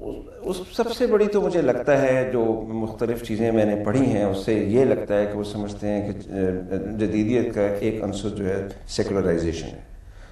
اس سب سے بڑی تو مجھے لگتا ہے جو مختلف چیزیں میں نے پڑھی ہیں اس سے یہ لگتا ہے کہ وہ سمجھتے ہیں کہ جدیدیت کا ایک عنصر جو ہے سیکولرائزیشن ہے،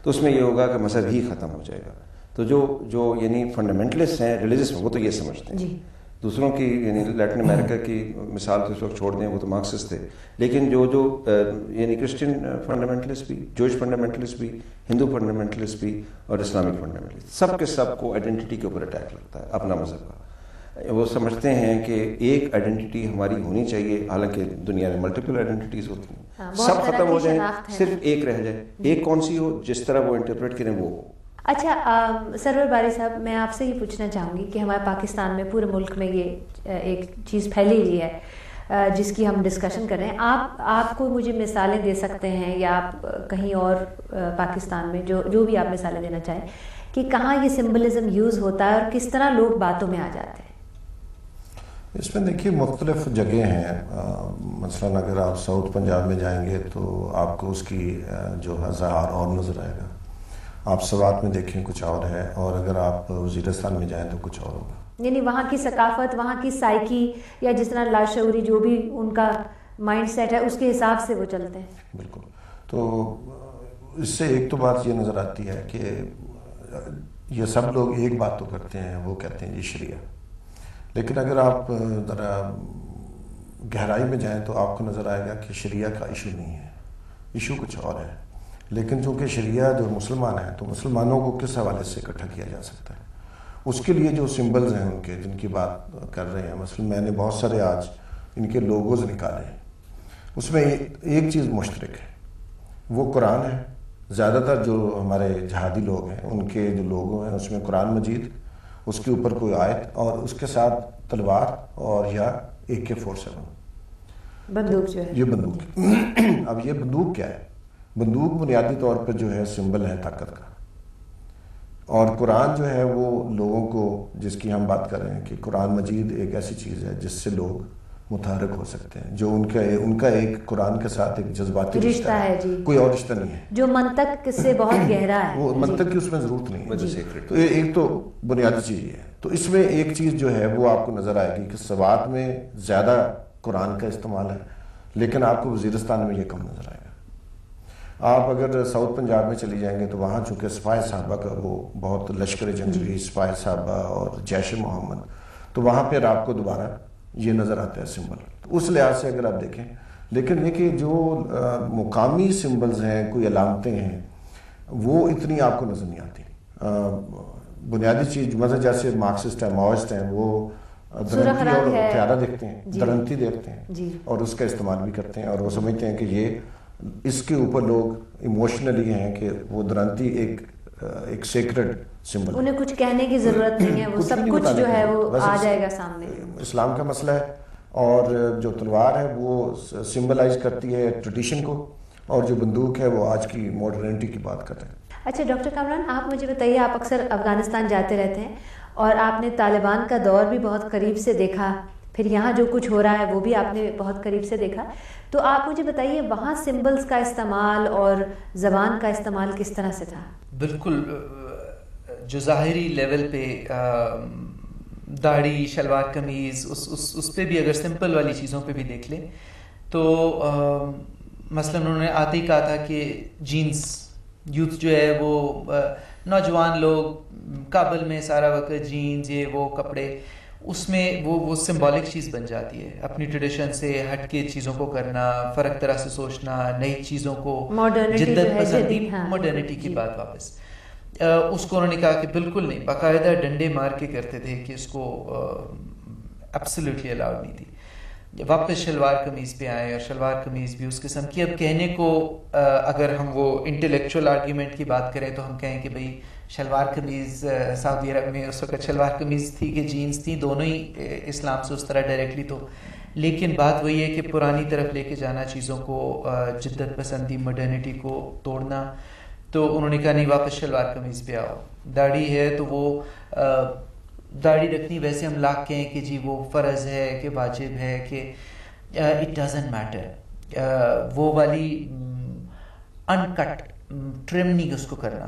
تو اس میں یہ ہوگا کہ مذہب ہی ختم ہو جائے گا. تو جو یعنی فنڈامنٹلسٹ ہیں ریلیجس میں وہ تو یہ سمجھتے ہیں. دوسروں کی یعنی لیٹن امریکہ کی مثال تو اس وقت چھوڑ دیں، وہ تو مارکسسٹ تھے، لیکن جو یعنی کرسچن فنڈامنٹلسٹ بھی، جوئش فنڈامنٹلسٹ بھی، ہندو فنڈامنٹلسٹ بھی اور اسلامک فنڈامنٹلسٹ، سب کے سب کو آئیڈینٹی کے اوپر اٹیک لگتا ہے اپنا مذہب کا. وہ سمجھتے ہیں کہ ایک آئیڈینٹی ہماری ہونی چاہیے، حالانکہ دنیا میں ملٹیپل آئیڈینٹیز ہوتی ہیں، سب ختم ہو جائیں، صرف ایک رہ جائے. ایک کون سی ہو؟ جس طرح وہ انٹرپریٹ کریں وہ ہو. اچھا سرور باری صاحب، میں آپ سے یہ پوچھنا چاہوں گی کہ ہمارے پاکستان میں پورے ملک میں یہ ایک چیز پھیلی ہوئی ہے جس کی ہم ڈسکشن کر رہے ہیں. آپ کو مجھے مثالیں دے سکتے ہیں یا آپ کہیں اور پاکستان میں جو بھی آپ مثالیں دینا چاہیں کہ کہاں یہ سمبلزم یوز ہوتا ہے اور کس طرح لوگ باتوں میں آ جاتے ہیں؟ اس میں دیکھیے مختلف جگہیں ہیں. مثلاً اگر آپ ساؤتھ پنجاب میں جائیں گے تو آپ کو اس کی جو اظہار اور نظر آئے گا. آپ سوات میں دیکھیں کچھ اور ہے، اور اگر آپ وزیرستان میں جائیں تو کچھ اور ہوگا. یعنی وہاں کی ثقافت، وہاں کی سائیکی یا جس طرح لاشعوری جو بھی ان کا مائنڈ سیٹ ہے اس کے حساب سے وہ چلتے ہیں. بالکل. تو اس سے ایک تو بات یہ نظر آتی ہے کہ یہ سب لوگ ایک بات تو کرتے ہیں، وہ کہتے ہیں یہ شریعہ. لیکن اگر آپ ذرا گہرائی میں جائیں تو آپ کو نظر آئے گا کہ شریعہ کا ایشو نہیں ہے، ایشو کچھ اور ہے. لیکن چونکہ شریعہ جو مسلمان ہیں تو مسلمانوں کو کس حوالے سے اکٹھا کیا جا سکتا ہے، اس کے لیے جو سمبلز ہیں ان کے جن کی بات کر رہے ہیں، مثلا میں نے بہت سارے آج ان کے لوگوز نکالے ہیں. اس میں ایک چیز مشترک ہے، وہ قرآن ہے. زیادہ تر جو ہمارے جہادی لوگ ہیں ان کے جو لوگو ہیں اس میں قرآن مجید، اس کے اوپر کوئی آیت اور اس کے ساتھ تلوار اور یا AK-47 بندوق جو ہے، یہ بندوق. اب یہ بندوق کیا ہے؟ بندوق بنیادی طور پر جو ہے سمبل ہے طاقت کا، اور قرآن جو ہے وہ لوگوں کو، جس کی ہم بات کر رہے ہیں کہ قرآن مجید ایک ایسی چیز ہے جس سے لوگ متحرک ہو سکتے ہیں، جو ان کا ایک قرآن کے ساتھ ایک جذباتی رشتہ ہے، کوئی اور رشتہ نہیں ہے، جو منطق سے بہت گہرا ہے. وہ منطق کی اس میں ضرورت نہیں ہے. تو ایک تو بنیادی چیز یہ ہے. تو اس میں ایک چیز جو ہے وہ آپ کو نظر آئے گی کہ سوات میں زیادہ قرآن کا استعمال ہے، لیکن آپ کو وزیرستان میں یہ کم نظر آئے گا. آپ اگر ساؤتھ پنجاب میں چلی جائیں گے تو وہاں چونکہ سپاہی صحابہ کا وہ بہت لشکر جنگجوی، سپاہی صحابہ اور جیش محمد، تو وہاں پھر آپ کو دوبارہ یہ نظر آتا ہے سمبل. تو اس لحاظ سے اگر آپ دیکھیں، لیکن یہ کہ جو مقامی سمبلز ہیں، کوئی علامتیں ہیں، وہ اتنی آپ کو نظر نہیں آتی. بنیادی چیز مثلا جیسے مارکسسٹ ہیں، ماوسٹ ہیں، وہ درنتی اور پیارا دیکھتے ہیں، درنتی دیکھتے ہیں اور اس کا استعمال بھی کرتے ہیں، اور وہ سمجھتے ہیں کہ یہ اس کے اوپر لوگ ایموشنلی ہیں کہ وہ درنتی ایک سیکرڈ سمبل، انہیں کچھ کہنے کی ضرورت نہیں ہے، وہ سب کچھ جو ہے وہ آ جائے گا سامنے. اسلام کا مسئلہ ہے، اور جو تلوار ہے وہ سمبلائز کرتی ہے ٹریڈیشن کو، اور جو بندوق ہے وہ آج کی ماڈرنٹی کی بات کرتے ہیں. اچھا ڈاکٹر کامران، آپ مجھے بتائیے، آپ اکثر افغانستان جاتے رہتے ہیں اور آپ نے طالبان کا دور بھی بہت قریب سے دیکھا، پھر یہاں جو کچھ ہو رہا ہے وہ بھی آپ نے بہت قریب سے دیکھا. تو آپ مجھے بتائیے وہاں سمبلز کا استعمال اور زبان کا استعمال کس طرح سے تھا؟ بالکل، جو ظاہری لیول پہ داڑھی، شلوار قمیض، اس پہ بھی اگر سمپل والی چیزوں پہ بھی دیکھ لیں تو مثلا انہوں نے آتے ہی کہا تھا کہ جینز، یوتھ جو ہے وہ نوجوان لوگ کابل میں سارا وقت جینز، یہ وہ کپڑے، اس میں وہ سمبولک چیز بن جاتی ہے. اپنی ٹریڈیشن سے ہٹ کے چیزوں کو کرنا، فرق طرح سے سوچنا، نئی چیزوں کو، جدت پسندی، ماڈرنٹی کی بات واپس. اس کو انہوں نے کہا کہ بالکل نہیں، باقاعدہ ڈنڈے مار کے کرتے تھے کہ اس کو ایبسلیوٹلی الاؤڈ نہیں تھی. واپس شلوار قمیض پہ آئے، اور شلوار قمیض بھی اس قسم کی. اب کہنے کو اگر ہم وہ انٹلیکچوئل آرگیومنٹ کی بات کریں تو ہم کہیں کہ بھئی شلوار قمیض سعودی عرب میں اس وقت شلوار قمیض تھی کہ جینز تھی، دونوں ہی اسلام سے اس طرح ڈائریکٹلی. تو لیکن بات وہی ہے کہ پرانی طرف لے کے جانا چیزوں کو، جدت پسندی، ماڈرنٹی کو توڑنا. تو انہوں نے کہا نہیں، واپس شلوار قمیض پہ آؤ. داڑھی ہے تو وہ داڑھی رکھنی ویسے ہم لاکھ کہیں کہ جی وہ فرض ہے کہ واجب ہے کہ اٹ ڈزنٹ میٹر. وہ والی ان کٹ ٹرم نہیں اس کو کرنا،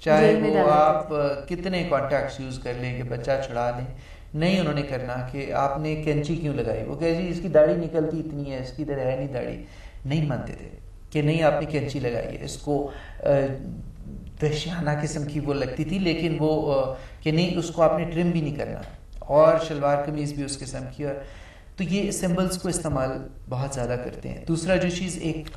چاہے وہ آپ کتنے کانٹیکٹس یوز کر لیں کہ بچہ چھڑا لیں، نہیں انہوں نے کرنا کہ آپ نے کینچی کیوں لگائی، وہ کہ جی اس کی داڑھی نکلتی اتنی ہے، اس کی طرح ہے نہیں داڑھی، نہیں مانتے تھے کہ نہیں آپ نے کینچی لگائی ہے. اس کو وحشیانہ قسم کی وہ لگتی تھی، لیکن وہ کہ نہیں اس کو آپ نے ٹرم بھی نہیں کرنا، اور شلوار قمیض بھی اس قسم کی. اور تو یہ سمبلس کو استعمال بہت زیادہ کرتے ہیں. دوسرا جو چیز ایک